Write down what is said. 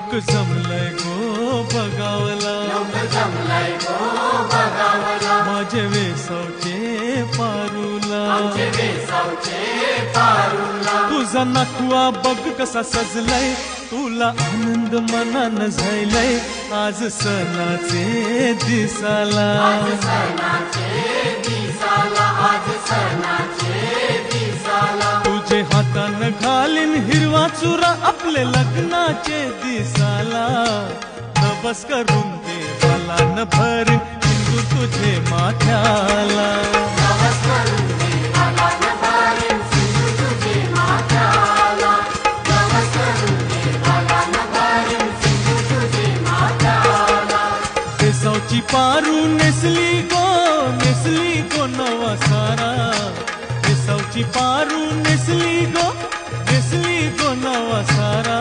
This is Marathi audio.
लोक जमलंय गो बघावला, माझे वेसावचे पारूला, तुझा नातवा बघ कसा सजलाय, तुला आनंद मनान झालाय, आज सणाचे दिसाला, तुझे हातान घालीन हिरवा चुरा आपले लग्नाचे दिसाला, नवस करून देवाला न भर हिंदू तुझे माथ्याला, वेसावची पारू नेसली गो नवा सारा, वेसावची पारू नेसली गो नवा सारा.